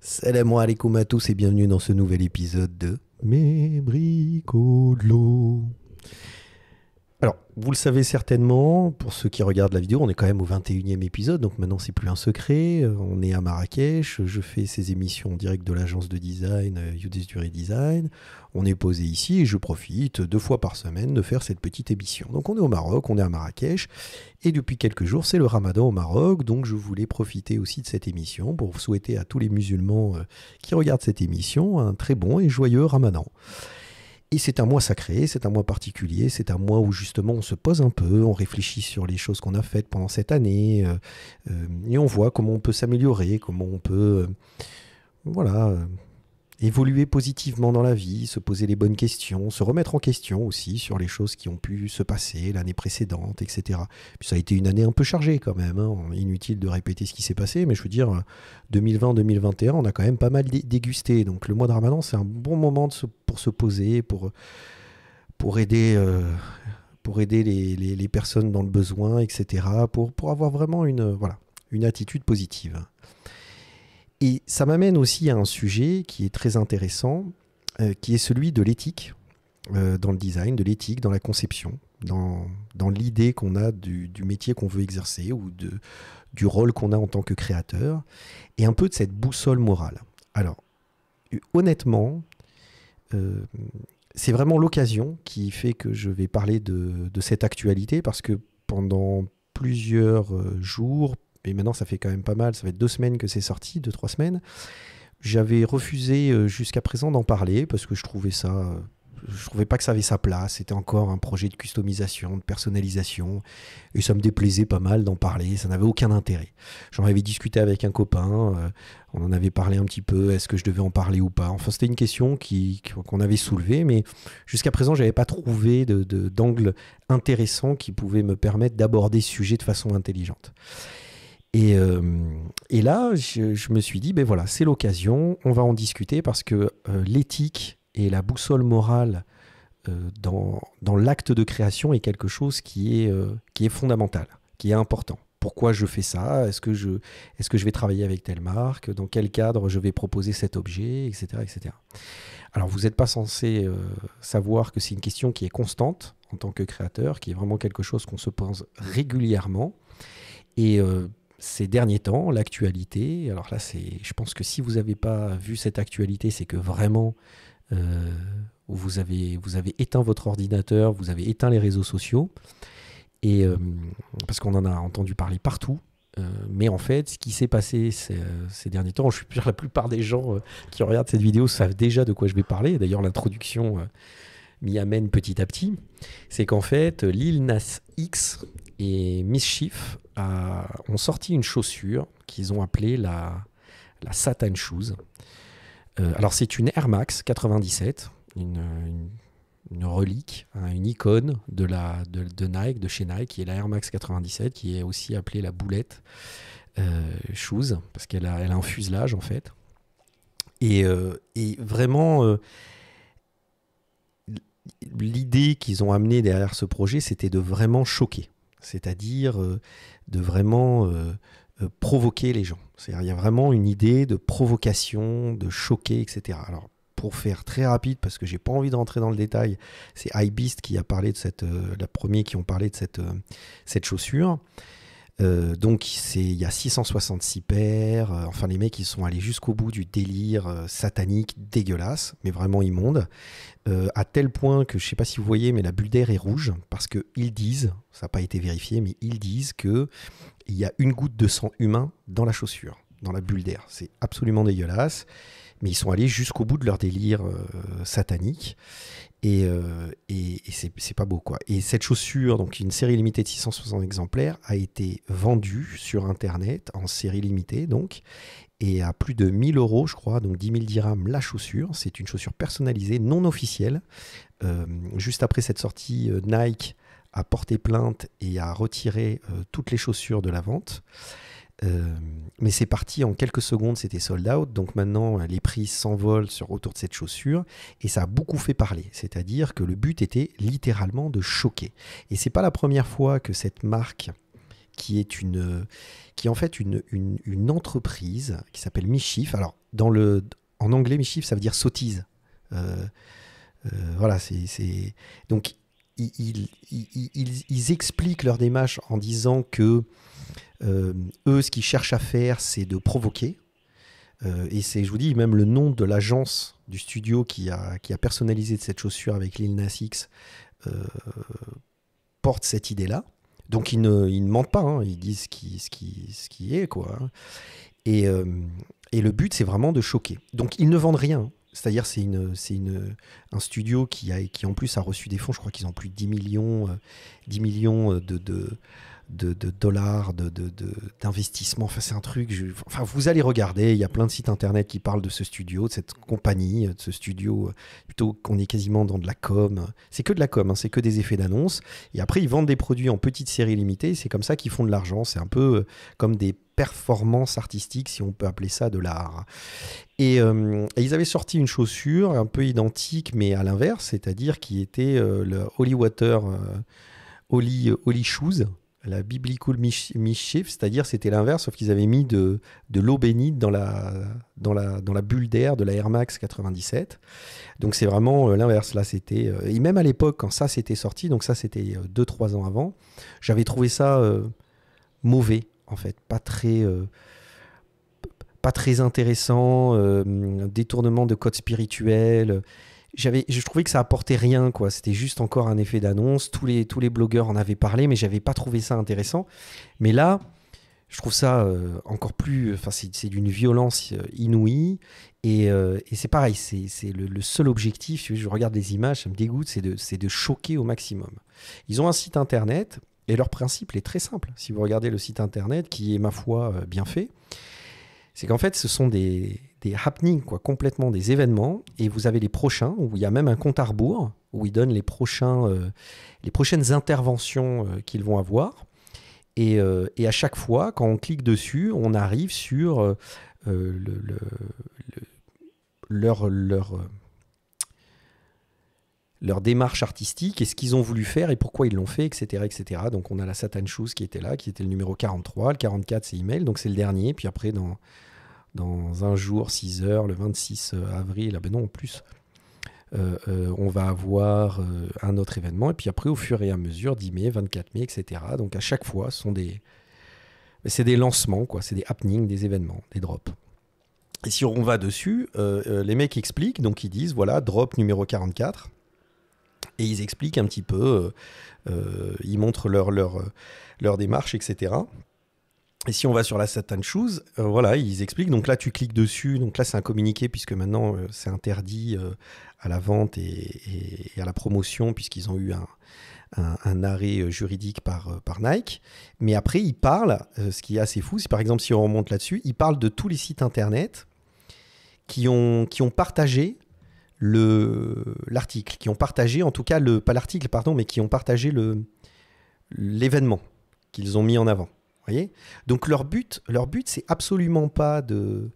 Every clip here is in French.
Salam alaikum à tous et bienvenue dans ce nouvel épisode de Mes bricolos. Alors, vous le savez certainement, pour ceux qui regardent la vidéo, on est quand même au 21e épisode, donc maintenant c'est plus un secret. On est à Marrakech, je fais ces émissions en direct de l'agence de design Youdish du Redesign. On est posé ici et je profite 2 fois par semaine de faire cette petite émission. Donc on est au Maroc, on est à Marrakech, et depuis quelques jours c'est le Ramadan au Maroc, donc je voulais profiter aussi de cette émission pour souhaiter à tous les musulmans qui regardent cette émission un très bon et joyeux Ramadan. Et c'est un mois sacré, c'est un mois particulier, c'est un mois où justement on se pose un peu, on réfléchit sur les choses qu'on a faites pendant cette année, et on voit comment on peut s'améliorer, comment on peut évoluer positivement dans la vie, se poser les bonnes questions, se remettre en question aussi sur les choses qui ont pu se passer l'année précédente, etc. Puis ça a été une année un peu chargée quand même, hein. Inutile de répéter ce qui s'est passé, mais je veux dire, 2020-2021, on a quand même pas mal dégusté. Donc le mois de Ramadan, c'est un bon moment pour se poser, pour aider, les personnes dans le besoin, etc. Pour avoir vraiment une attitude positive. Et ça m'amène aussi à un sujet qui est très intéressant, qui est celui de l'éthique dans le design, de l'éthique dans la conception, dans l'idée qu'on a du métier qu'on veut exercer ou du rôle qu'on a en tant que créateur, et un peu de cette boussole morale. Alors, honnêtement, c'est vraiment l'occasion qui fait que je vais parler de cette actualité, parce que pendant plusieurs jours, et maintenant ça fait quand même pas mal, ça fait 2 semaines que c'est sorti, 2-3 semaines, j'avais refusé jusqu'à présent d'en parler parce que je trouvais pas que ça avait sa place, c'était encore un projet de customisation, de personnalisation, et ça me déplaisait pas mal d'en parler, ça n'avait aucun intérêt. J'en avais discuté avec un copain, on en avait parlé un petit peu, est-ce que je devais en parler ou pas, enfin c'était une question qu'on avait soulevée, mais jusqu'à présent j'avais pas trouvé d'angle intéressant qui pouvait me permettre d'aborder ce sujet de façon intelligente. Et là, je me suis dit, ben voilà, c'est l'occasion, on va en discuter parce que l'éthique et la boussole morale dans l'acte de création est quelque chose qui est fondamental, qui est important. Pourquoi je fais ça? Est-ce que je vais travailler avec telle marque? Dans quel cadre je vais proposer cet objet, etc., etc. Alors, vous n'êtes pas censé savoir que c'est une question qui est constante en tant que créateur, qui est vraiment quelque chose qu'on se pose régulièrement. Et ces derniers temps, l'actualité, alors là, je pense que si vous n'avez pas vu cette actualité, c'est que vraiment, vous avez éteint votre ordinateur, vous avez éteint les réseaux sociaux, et, parce qu'on en a entendu parler partout. Mais en fait, ce qui s'est passé ces derniers temps, je suis sûr que la plupart des gens qui regardent cette vidéo savent déjà de quoi je vais parler. D'ailleurs, l'introduction m'y amène petit à petit. C'est qu'en fait, Lil Nas X et Mischief ont sorti une chaussure qu'ils ont appelée la Satan Shoes. Alors c'est une Air Max 97, une relique, hein, une icône de Nike, de chez Nike, qui est la Air Max 97, qui est aussi appelée la boulette Shoes, parce qu'elle a un fuselage en fait. Et vraiment, l'idée qu'ils ont amenée derrière ce projet, c'était de vraiment choquer. C'est-à-dire de vraiment provoquer les gens. C'est-à-dire, il y a vraiment une idée de provocation, de choquer, etc. Alors, pour faire très rapide, parce que j'ai pas envie de rentrer dans le détail, c'est Hypebeast qui a parlé de la première qui ont parlé de cette chaussure. Donc il y a 666 paires, enfin les mecs ils sont allés jusqu'au bout du délire satanique, dégueulasse, mais vraiment immonde, à tel point que je sais pas si vous voyez, mais la bulle d'air est rouge, parce qu'ils disent, ça n'a pas été vérifié, mais ils disent qu'il y a une goutte de sang humain dans la chaussure, dans la bulle d'air. C'est absolument dégueulasse, mais ils sont allés jusqu'au bout de leur délire satanique. Et c'est pas beau, quoi. Et cette chaussure, donc une série limitée de 660 exemplaires, a été vendue sur Internet en série limitée, donc, et à plus de 1000 €, je crois, donc 10 000 dirhams la chaussure. C'est une chaussure personnalisée, non officielle. Juste après cette sortie, Nike a porté plainte et a retiré toutes les chaussures de la vente. Mais c'est parti en quelques secondes, c'était sold out, donc maintenant les prix s'envolent autour de cette chaussure et ça a beaucoup fait parler, c'est-à-dire que le but était littéralement de choquer. Et c'est pas la première fois que cette marque, qui est en fait une entreprise qui s'appelle Mischief, alors en anglais, mischief, ça veut dire sottise. Euh, voilà, donc ils expliquent leur démarche en disant que eux, ce qu'ils cherchent à faire, c'est de provoquer. Et je vous dis, même le nom de l'agence du studio qui a personnalisé cette chaussure avec Lil Nas X porte cette idée-là. Donc ils ne mentent pas, hein, ils disent ce qui est, quoi. Hein. Et le but, c'est vraiment de choquer. Donc ils ne vendent rien. C'est-à-dire c'est un studio qui en plus a reçu des fonds, je crois qu'ils ont plus de 10 millions de dollars d'investissement. Enfin, c'est un truc. Enfin, vous allez regarder, il y a plein de sites internet qui parlent de ce studio, de cette compagnie, de ce studio, plutôt qu'on est quasiment dans de la com. C'est que de la com, hein, c'est que des effets d'annonce. Et après, ils vendent des produits en petites séries limitées. C'est comme ça qu'ils font de l'argent. C'est un peu comme des performances artistiques, si on peut appeler ça de l'art. Et ils avaient sorti une chaussure un peu identique, mais à l'inverse, c'est-à-dire qui était le Holy Water, Holy Shoes, la Biblical Mischief, c'est-à-dire c'était l'inverse, sauf qu'ils avaient mis de l'eau bénite dans la bulle d'air de la Air Max 97. Donc c'est vraiment l'inverse. Là, c'était et même à l'époque, quand ça s'était sorti, donc ça c'était 2-3 ans avant, j'avais trouvé ça mauvais, en fait, pas très intéressant, détournement de code spirituel. Je trouvais que ça apportait rien, quoi. C'était juste encore un effet d'annonce. Tous les blogueurs en avaient parlé, mais j'avais pas trouvé ça intéressant. Mais là, je trouve ça encore plus. Enfin, c'est d'une violence inouïe. Et c'est pareil, c'est le seul objectif. Je regarde les images, ça me dégoûte, c'est de choquer au maximum. Ils ont un site internet et leur principe est très simple. Si vous regardez le site internet, qui est ma foi bien fait, c'est qu'en fait, ce sont des happenings, quoi, complètement des événements, et vous avez les prochains, où il y a même un compte à rebours, où ils donnent les prochaines interventions qu'ils vont avoir. Et à chaque fois, quand on clique dessus, on arrive sur leur démarche artistique et ce qu'ils ont voulu faire et pourquoi ils l'ont fait, etc., etc. Donc on a la Satan Shoes qui était là, qui était le numéro 43, le 44 c'est email, donc c'est le dernier, puis après dans un jour, 6 heures, le 26 avril, ah ben non, en plus, on va avoir un autre événement, et puis après, au fur et à mesure, 10 mai, 24 mai, etc. Donc à chaque fois, c'est des lancements, quoi, c'est des happenings, des événements, des drops. Et si on va dessus, les mecs expliquent, donc ils disent, voilà, drop numéro 44, et ils expliquent un petit peu, ils montrent leur démarche, etc. Et si on va sur la Satan Shoes, voilà, ils expliquent. Donc là, tu cliques dessus. Donc là, c'est un communiqué puisque maintenant, c'est interdit à la vente et à la promotion puisqu'ils ont eu un arrêt juridique par Nike. Mais après, ils parlent, ce qui est assez fou, c'est par exemple, si on remonte là-dessus, ils parlent de tous les sites internet qui ont partagé l'article, qui ont partagé, en tout cas, pas l'article, pardon, mais qui ont partagé l'événement qu'ils ont mis en avant. Voyez, donc leur but, c'est absolument pas de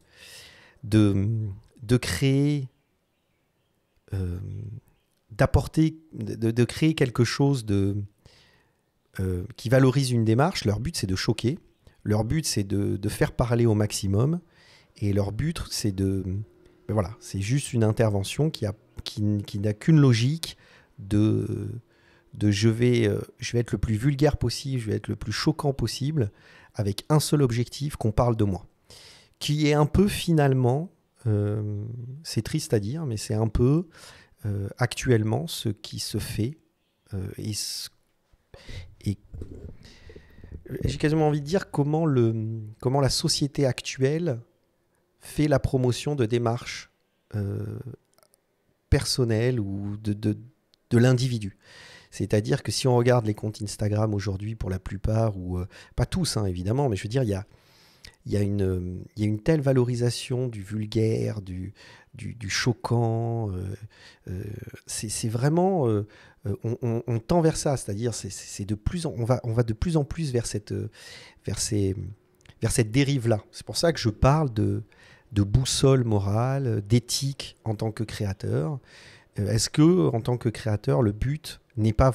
créer, d'apporter, de créer quelque chose qui valorise une démarche. Leur but, c'est de choquer. Leur but, c'est de faire parler au maximum. Et leur but, c'est voilà, c'est juste une intervention qui n'a qu'une logique je vais être le plus vulgaire possible, je vais être le plus choquant possible, avec un seul objectif, qu'on parle de moi. Qui est un peu finalement, c'est triste à dire, mais c'est un peu actuellement ce qui se fait. Et j'ai quasiment envie de dire comment la société actuelle fait la promotion de démarches personnelles ou de l'individu. C'est-à-dire que si on regarde les comptes Instagram aujourd'hui, pour la plupart, ou pas tous hein, évidemment, mais je veux dire, il y a une telle valorisation du vulgaire, du choquant. C'est vraiment, on tend vers ça, c'est-à-dire on va de plus en plus vers cette dérive-là. C'est pour ça que je parle de boussole morale, d'éthique en tant que créateur. Est-ce que, en tant que créateur, le but n'est pas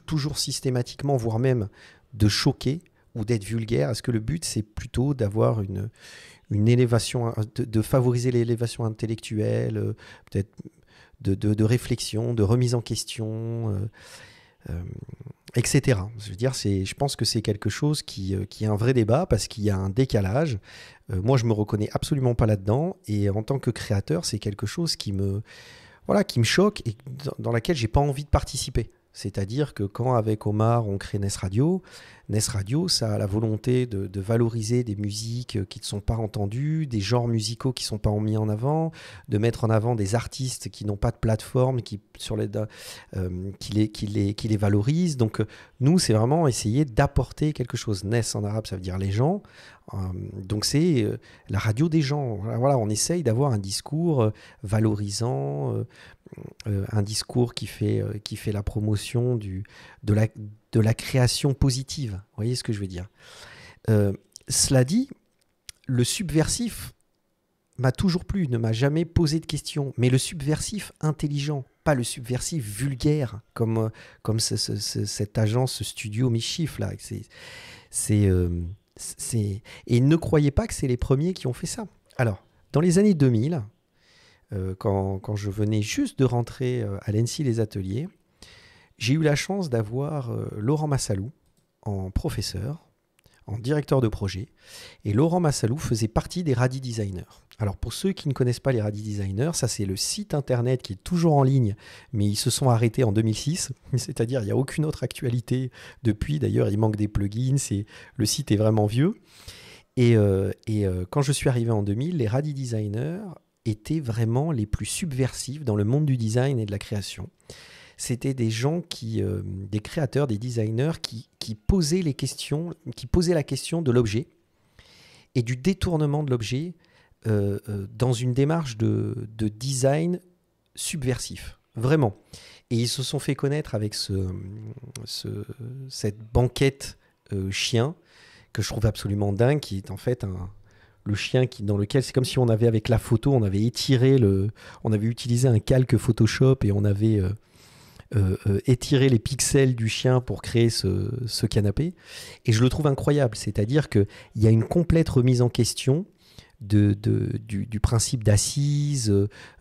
toujours systématiquement, voire même de choquer ou d'être vulgaire? Est-ce que le but, c'est plutôt d'avoir une élévation, de favoriser l'élévation intellectuelle, peut-être de réflexion, de remise en question, etc. Je veux dire, je pense que c'est quelque chose qui est un vrai débat parce qu'il y a un décalage. Moi, je me reconnais absolument pas là-dedans et en tant que créateur, c'est quelque chose voilà, qui me choque et dans laquelle j'ai pas envie de participer. C'est-à-dire que quand, avec Omar, on crée NES Radio, ça a la volonté de valoriser des musiques qui ne sont pas entendues, des genres musicaux qui ne sont pas mis en avant, de mettre en avant des artistes qui n'ont pas de plateforme, qui les valorisent. Donc, nous, c'est vraiment essayer d'apporter quelque chose. NES en arabe, ça veut dire les gens. Donc, c'est la radio des gens. Voilà, on essaye d'avoir un discours valorisant, un discours qui fait la promotion de la création positive. Vous voyez ce que je veux dire? Cela dit, le subversif m'a toujours plu, ne m'a jamais posé de questions, mais le subversif intelligent, pas le subversif vulgaire, comme cette agence, ce studio Mischief, là. Et ne croyez pas que c'est les premiers qui ont fait ça. Alors, dans les années 2000, quand je venais juste de rentrer à l'ENSI Les Ateliers, j'ai eu la chance d'avoir Laurent Massalou en professeur, en directeur de projet. Et Laurent Massalou faisait partie des Radi Designers. Alors pour ceux qui ne connaissent pas les Radi Designers, ça c'est le site internet qui est toujours en ligne, mais ils se sont arrêtés en 2006, c'est-à-dire il n'y a aucune autre actualité depuis. D'ailleurs, il manque des plugins, le site est vraiment vieux. Et quand je suis arrivé en 2000, les Radi Designers étaient vraiment les plus subversifs dans le monde du design et de la création. C'était des gens des créateurs, des designers qui posaient la question de l'objet et du détournement de l'objet dans une démarche de design subversif, vraiment. Et ils se sont fait connaître avec cette banquette chien que je trouve absolument dingue, qui est en fait le chien dans lequel c'est comme si on avait, avec la photo, on avait utilisé un calque Photoshop et on avait étiré les pixels du chien pour créer ce canapé. Et je le trouve incroyable, c'est-à-dire qu'il y a une complète remise en question du principe d'assise,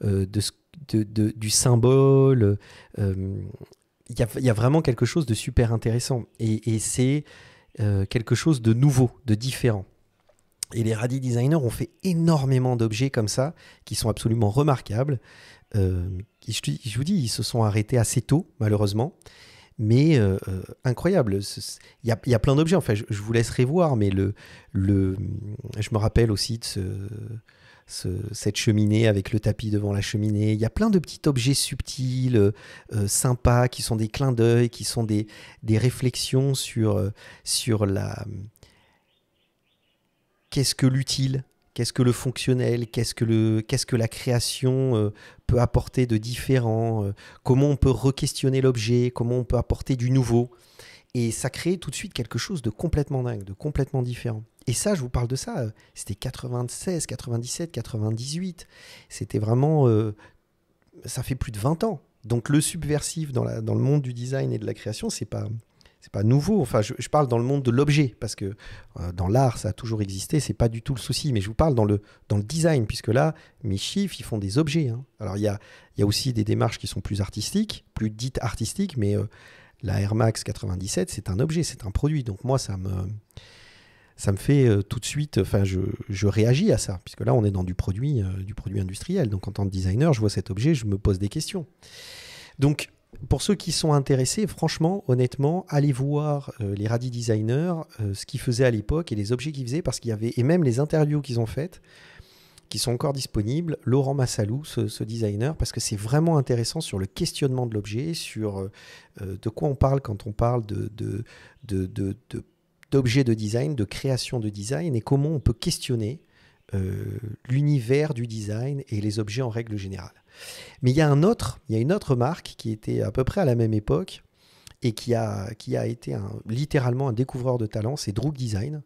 du symbole. Il y a vraiment quelque chose de super intéressant. Et c'est quelque chose de nouveau, de différent. Et les Radi Designers ont fait énormément d'objets comme ça, qui sont absolument remarquables. Je vous dis, ils se sont arrêtés assez tôt, malheureusement. Mais incroyable. Il y a plein d'objets. Enfin, je vous laisserai voir, mais je me rappelle aussi de cette cheminée avec le tapis devant la cheminée. Il y a plein de petits objets subtils, sympas, qui sont des clins d'œil, qui sont des réflexions sur qu'est-ce que l'utile, qu'est-ce que le fonctionnel, qu'est-ce que la création peut apporter de différent, comment on peut re-questionner l'objet, comment on peut apporter du nouveau. Et ça crée tout de suite quelque chose de complètement dingue, de complètement différent. Et ça, je vous parle de ça, c'était 96, 97, 98. C'était vraiment... ça fait plus de 20 ans. Donc le subversif dans le monde du design et de la création, c'est pas nouveau. Enfin, je parle dans le monde de l'objet, parce que dans l'art, ça a toujours existé, c'est pas du tout le souci. Mais je vous parle dans le design, puisque là, mes chiffres, ils font des objets. Hein. Alors, il y a aussi des démarches qui sont plus artistiques, plus dites artistiques, mais la Air Max 97, c'est un objet, c'est un produit. Donc moi, ça me fait tout de suite... Enfin, je réagis à ça, puisque là, on est dans du produit industriel. Donc, en tant que designer, je vois cet objet, je me pose des questions. Donc... Pour ceux qui sont intéressés, franchement, honnêtement, allez voir les Radi Designers, ce qu'ils faisaient à l'époque et les objets qu'ils faisaient, parce qu'il y avait, et même les interviews qu'ils ont faites, qui sont encore disponibles, Laurent Massalou, ce designer, parce que c'est vraiment intéressant sur le questionnement de l'objet, sur de quoi on parle quand on parle d'objets de design, de création de design, et comment on peut questionner l'univers du design et les objets en règle générale. Mais il y a une autre marque qui était à peu près à la même époque et qui a été littéralement un découvreur de talent, c'est Droog Design,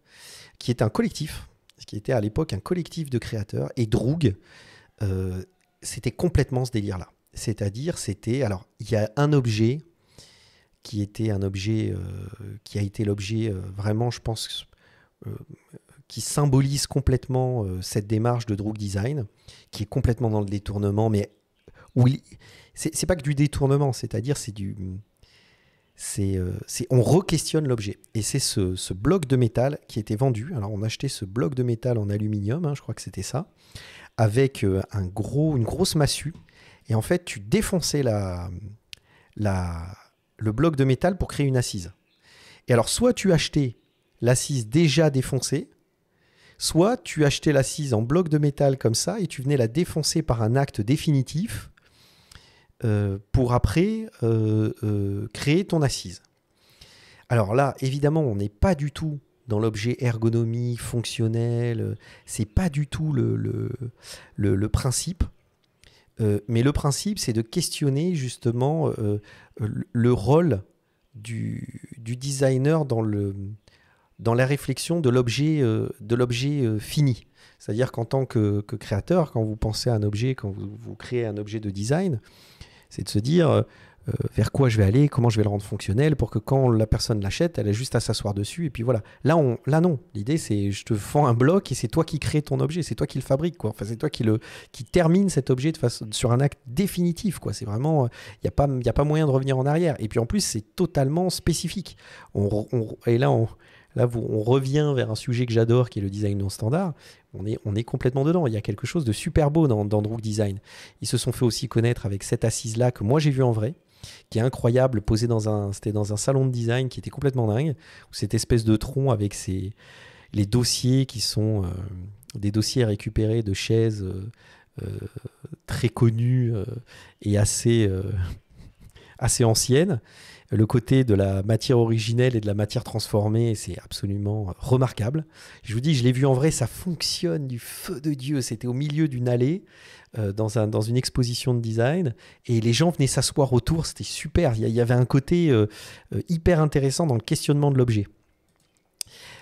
qui est un collectif, qui était à l'époque un collectif de créateurs. Et Droog, c'était complètement ce délire-là. C'est-à-dire, alors, il y a un objet qui a été l'objet vraiment, je pense, qui symbolise complètement cette démarche de Droog Design, qui est complètement dans le détournement, mais où c'est pas que du détournement, c'est-à-dire on re-questionne l'objet. Et c'est ce bloc de métal qui était vendu. Alors on achetait ce bloc de métal en aluminium, je crois que c'était ça, avec une grosse massue. Et en fait, tu défonçais le bloc de métal pour créer une assise. Et alors, soit tu achetais l'assise déjà défoncée, soit tu achetais l'assise en bloc de métal comme ça et tu venais la défoncer par un acte définitif pour après créer ton assise. Alors là, évidemment, on n'est pas du tout dans l'objet ergonomie, fonctionnel, c'est pas du tout le principe. Mais le principe, c'est de questionner justement le rôle du designer dans la réflexion de l'objet fini. C'est-à-dire qu'en tant que créateur, quand vous pensez à un objet, quand vous créez un objet de design, c'est de se dire vers quoi je vais aller, comment je vais le rendre fonctionnel pour que quand la personne l'achète, elle a juste à s'asseoir dessus et puis voilà. Là non. L'idée, c'est je te vends un bloc et c'est toi qui crée ton objet, c'est toi qui le fabrique, quoi. Enfin, c'est toi qui termine cet objet sur un acte définitif, quoi. C'est vraiment, il y a pas moyen de revenir en arrière. Et puis en plus, c'est totalement spécifique. Là, on revient vers un sujet que j'adore, qui est le design non standard. On est complètement dedans. Il y a quelque chose de super beau dans Droog Design. Ils se sont fait aussi connaître avec cette assise-là que moi j'ai vue en vrai, qui est incroyable, posée c'était dans un salon de design qui était complètement dingue, où cette espèce de tronc avec les dossiers qui sont des dossiers récupérés de chaises très connues et assez anciennes. Le côté de la matière originelle et de la matière transformée, c'est absolument remarquable. Je vous dis, je l'ai vu en vrai, ça fonctionne du feu de Dieu. C'était au milieu d'une allée, dans une exposition de design, et les gens venaient s'asseoir autour, c'était super. Il y avait un côté hyper intéressant dans le questionnement de l'objet.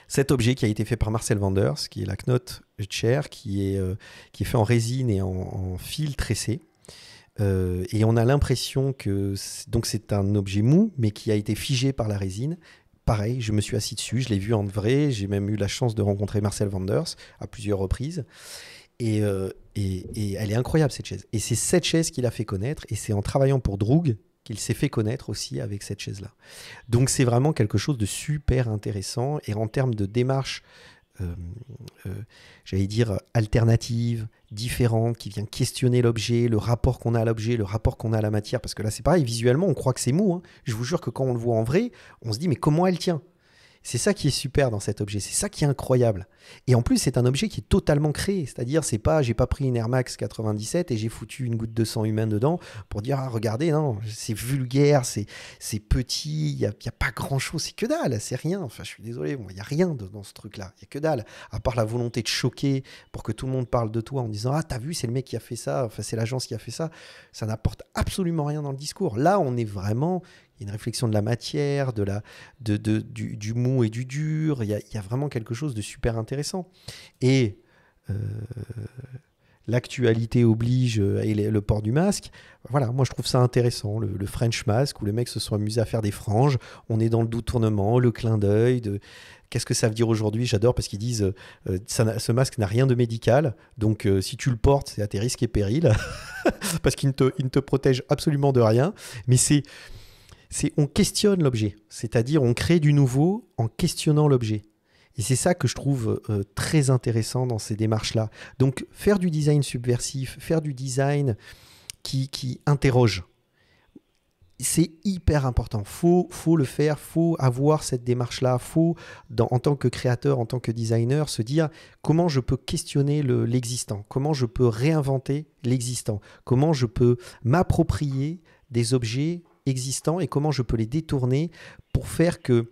Cet objet qui a été fait par Marcel Wanders, qui est la Knot Chair, qui est fait en résine et en fil tressé. Et on a l'impression que c'est un objet mou, mais qui a été figé par la résine. Pareil, je me suis assis dessus, je l'ai vu en vrai, j'ai même eu la chance de rencontrer Marcel Wanders à plusieurs reprises. Et elle est incroyable, cette chaise. Et c'est cette chaise qu'il a fait connaître, et c'est en travaillant pour Droog qu'il s'est fait connaître aussi avec cette chaise-là. Donc c'est vraiment quelque chose de super intéressant, et en termes de démarche, j'allais dire alternative, différente, qui vient questionner l'objet, le rapport qu'on a à l'objet, le rapport qu'on a à la matière, parce que là c'est pareil, visuellement on croit que c'est mou, hein. Je vous jure que quand on le voit en vrai, on se dit mais comment elle tient ? C'est ça qui est super dans cet objet, c'est ça qui est incroyable. Et en plus, c'est un objet qui est totalement créé, c'est-à-dire j'ai pas pris une Air Max 97 et j'ai foutu une goutte de sang humain dedans pour dire ah, regardez, non, c'est vulgaire, c'est petit, il y a pas grand-chose, c'est que dalle, c'est rien. Enfin, je suis désolé, il y a rien dans ce truc-là, il y a que dalle, à part la volonté de choquer pour que tout le monde parle de toi en disant ah, t'as vu, c'est le mec qui a fait ça, enfin c'est l'agence qui a fait ça. Ça n'apporte absolument rien dans le discours. Là, on est vraiment, il y a une réflexion de la matière, du mou et du dur. Il y a vraiment quelque chose de super intéressant. Et l'actualité oblige et le port du masque. Voilà, moi je trouve ça intéressant. Le French mask, où les mecs se sont amusés à faire des franges. On est dans le détournement, le clin d'œil. Qu'est-ce que ça veut dire aujourd'hui ? J'adore parce qu'ils disent ce masque n'a rien de médical. Donc si tu le portes, c'est à tes risques et périls. Parce qu'il ne te protège absolument de rien. Mais on questionne l'objet, c'est-à-dire on crée du nouveau en questionnant l'objet. Et c'est ça que je trouve très intéressant dans ces démarches-là. Donc faire du design subversif, faire du design qui interroge, c'est hyper important. Faut le faire, faut avoir cette démarche-là, faut, en tant que créateur, en tant que designer, se dire comment je peux questionner l'existant, comment je peux réinventer l'existant, comment je peux m'approprier des objets existants et comment je peux les détourner pour faire que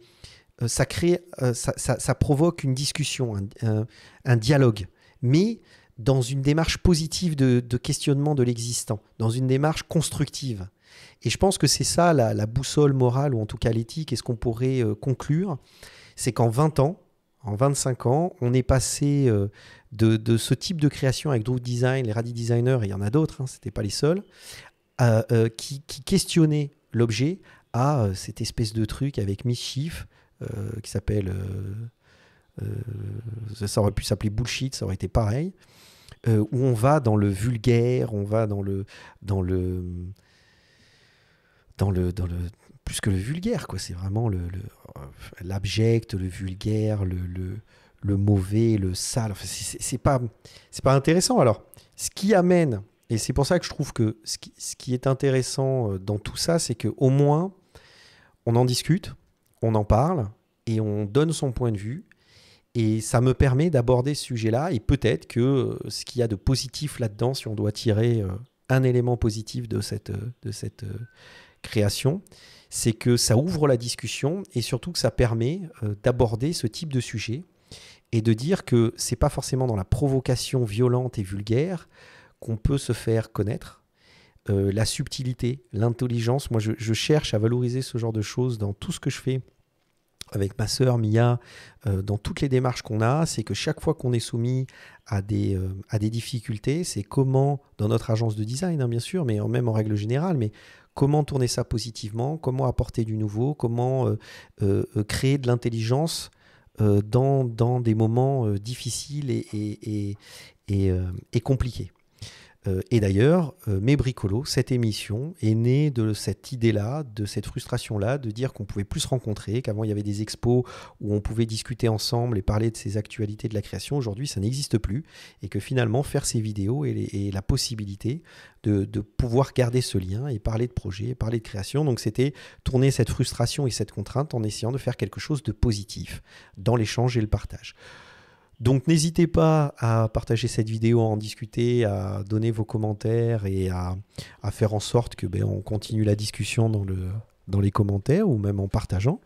ça provoque une discussion, un dialogue, mais dans une démarche positive de questionnement de l'existant, dans une démarche constructive. Et je pense que c'est ça la boussole morale, ou en tout cas l'éthique, et ce qu'on pourrait conclure, c'est qu'en 20 ans, en 25 ans, on est passé de ce type de création avec Droog Design, les Radi Designers, et il y en a d'autres, hein, ce n'étaient pas les seuls, qui questionnaient l'objet à cette espèce de truc avec Mischief qui s'appelle ça aurait pu s'appeler bullshit, ça aurait été pareil, où on va dans le vulgaire, on va dans le plus que le vulgaire, quoi. C'est vraiment l'abject, le vulgaire, le mauvais, le sale. Enfin, c'est pas intéressant. Alors, ce qui amène, et c'est pour ça que je trouve que ce qui est intéressant dans tout ça, c'est qu'au moins, on en discute, on en parle, et on donne son point de vue. Et ça me permet d'aborder ce sujet-là. Et peut-être que ce qu'il y a de positif là-dedans, si on doit tirer un élément positif de cette création, c'est que ça ouvre la discussion et surtout que ça permet d'aborder ce type de sujet et de dire que c'est pas forcément dans la provocation violente et vulgaire qu'on peut se faire connaître. La subtilité, l'intelligence, moi je cherche à valoriser ce genre de choses dans tout ce que je fais avec ma sœur Mia, dans toutes les démarches qu'on a, c'est que chaque fois qu'on est soumis à des difficultés, c'est comment, dans notre agence de design, hein, bien sûr, mais même en règle générale, mais comment tourner ça positivement, comment apporter du nouveau, comment créer de l'intelligence dans des moments difficiles et compliqués. Et d'ailleurs, Mes Bricolos, cette émission est née de cette idée-là, de cette frustration-là, de dire qu'on pouvait plus se rencontrer, qu'avant il y avait des expos où on pouvait discuter ensemble et parler de ces actualités de la création. Aujourd'hui, ça n'existe plus et que finalement, faire ces vidéos et la possibilité de pouvoir garder ce lien et parler de projet, parler de création. Donc c'était tourner cette frustration et cette contrainte en essayant de faire quelque chose de positif dans l'échange et le partage. Donc n'hésitez pas à partager cette vidéo, à en discuter, à donner vos commentaires et à faire en sorte que on continue la discussion dans les commentaires ou même en partageant.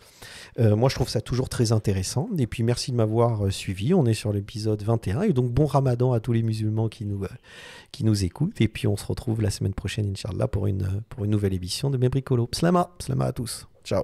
Moi je trouve ça toujours très intéressant. Et puis merci de m'avoir suivi. On est sur l'épisode 21 et donc bon Ramadan à tous les musulmans qui nous écoutent. Et puis on se retrouve la semaine prochaine, Inch'Allah, pour une nouvelle émission de Mes Bricolos. Slama à tous. Ciao.